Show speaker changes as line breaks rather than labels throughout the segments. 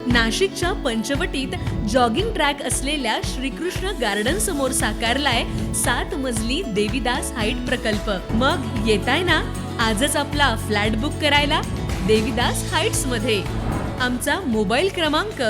नाशिकच्या पंचवटीत jogging track असलेल्या Shrikrishna garden समोर साकारलाय 7 मजली देवीदास हाईट प्रकल्प। मग येताय ना आजच आपला फ्लॅट बुक करायला देवीदास हाईट्स मध्ये। आमचा मोबाईल क्रमांक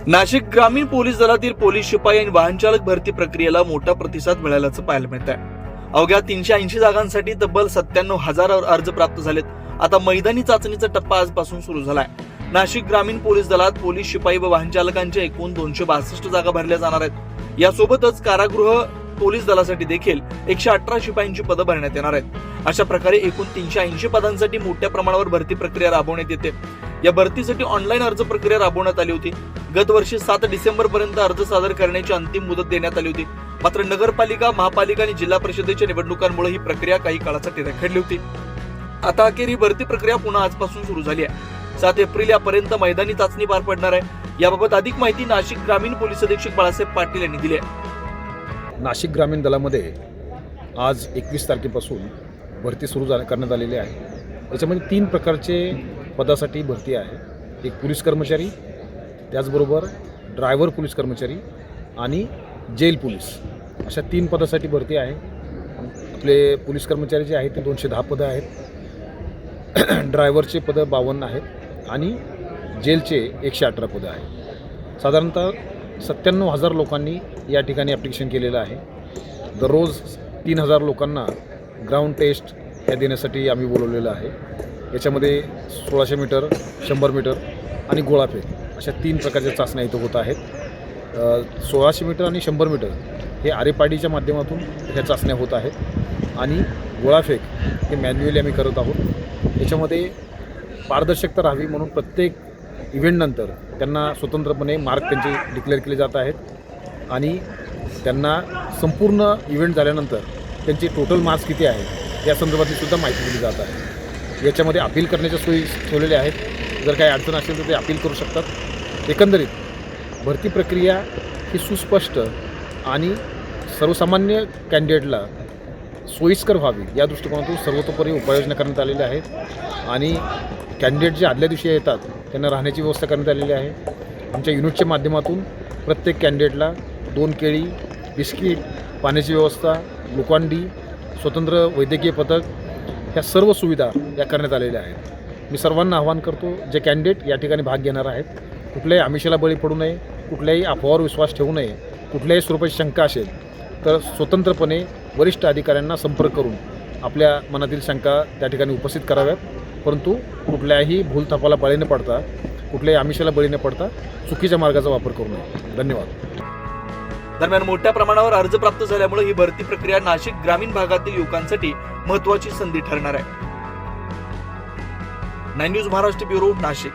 नाशिक ग्रामीण पोलीस दलातील पोलीस शिपाई आणि वाहन चालक भरती प्रक्रियेला मोठा प्रतिसाद मिळाल्याचं पाहायला मिळत आहे। अवघ्या 380 जागांसाठी तब्बल 97,000 अर्ज प्राप्त झालेत। आता मैदानी चाचणीचा टप्पा आजपासून सुरू झालाय। नाशिक ग्रामीण पोलीस दलात पोलीस शिपाई व वाहन चालकांच्या एकूण 262 जागा भरल्या जाणार आहेत। यासोबतच कारागृह पोलीस दलासाठी देखील 118 शिपायांची पदं भरण्यात येणार आहेत। अशा प्रकारे एकूण 380 पदांसाठी मोठ्या प्रमाणावर भरती प्रक्रिया राबवण्यात येते। या भरतीसाठी ऑनलाईन अर्ज प्रक्रिया राबवण्यात आली होती। गत वर्षी 7 डिसेंबर पर्यंत अर्ज सादर करण्याची अंतिम मुदत देण्यात आली होती। मात्र नगरपालिका, महापालिका आणि जिल्हा परिषदेच्या निवडणुकांमुळे ही प्रक्रिया काही काळासाठी रखडली होती। आता अखेर ही भरती प्रक्रिया पुन्हा आजपासून सुरू झाली आहे। 7 एप्रिल यापर्यंत मैदानी चाचणी पार पडणार आहे। याबाबत अधिक माहिती नाशिक ग्रामीण पोलीस अधीक्षक बाळासाहेब पाटील यांनी दिली आहे।
नाशिक ग्रामीण दलामध्ये आज 21 तारखेपासून भरती सुरू करण्यात आलेली आहे। याच्यामध्ये 3 प्रकारचे पदासाठी भरती आहे। एक पोलीस कर्मचारी, त्याचबरोबर ड्रायव्हर पोलीस कर्मचारी आणि जेल पोलीस, अशा 3 पदासाठी भरती आहे। आपले पोलीस कर्मचारी जे आहेत ते 210 पदं आहेत, ड्रायव्हरचे पदं 52 आहेत आणि जेलचे 118 पदं आहेत। साधारणतः 97,000 लोकांनी या ठिकाणी ॲप्लिकेशन केलेलं आहे। दररोज 3,000 लोकांना ग्राउंड टेस्ट या देण्यासाठी आम्ही बोलवलेलं आहे। याच्यामध्ये 1600 मीटर, 100 मीटर आणि गोळाफेक अशा 3 प्रकारच्या चाचण्या इथं होत आहेत। 1600 मीटर आणि 100 मीटर हे आरेपाडीच्या माध्यमातून ह्या चाचण्या होत आहेत आणि गोळाफेक हे मॅन्युअली आम्ही करत आहोत। याच्यामध्ये पारदर्शकता राहावी म्हणून प्रत्येक इव्हेंटनंतर त्यांना स्वतंत्रपणे मार्क त्यांचे डिक्लेअर केले जात आहेत आणि त्यांना संपूर्ण इव्हेंट झाल्यानंतर त्यांचे टोटल मार्क्स किती आहेत या संदर्भातली सुद्धा माहिती दिली जात आहे। याच्यामध्ये अपील करण्याच्या सोयी ठेवलेल्या आहेत। जर काही अडचण असेल तर ते अपील करू शकतात। एकंदरीत भरती प्रक्रिया ही सुस्पष्ट आणि सर्वसामान्य कॅन्डिडेटला सोयीस्कर व्हावी या दृष्टिकोनातून सर्वतोपरी उपाययोजना करण्यात आलेल्या आहेत आणि कॅन्डिडेट जे आदल्या दिवशी येतात त्यांना राहण्याची व्यवस्था करण्यात आलेली आहे। आमच्या युनिटच्या माध्यमातून प्रत्येक कॅन्डिडेटला 2 केळी, बिस्किट, पाण्याची व्यवस्था, ग्लुकॉन-डी, स्वतंत्र वैद्यकीय पथक ह्या सर्व सुविधा या करण्यात आलेल्या आहेत। मी सर्वांना आवाहन करतो, जे कॅन्डिडेट या ठिकाणी भाग घेणार आहेत कुठल्याही आमिषाला बळी पडू नये, कुठल्याही अफवावर विश्वास ठेवू नये। कुठल्याही स्वरूपाची शंका असेल तर स्वतंत्रपणे वरिष्ठ अधिकाऱ्यांना संपर्क करून आपल्या मनातील शंका त्या ठिकाणी उपस्थित कराव्यात, परंतु कुठल्याही भूलथापाला बळी न पडता, कुठल्याही आमिषाला बळी न पडता चुकीच्या मार्गाचा वापर करू नये। धन्यवाद।
दरम्यान मोठ्या प्रमाणावर अर्ज प्राप्त झाल्यामुळे ही भरती प्रक्रिया नाशिक ग्रामीण भागातील युवकांसाठी महत्त्वाची संधी ठरणार आहे। 9 न्यूज महाराष्ट्र ब्युरो, नाशिक।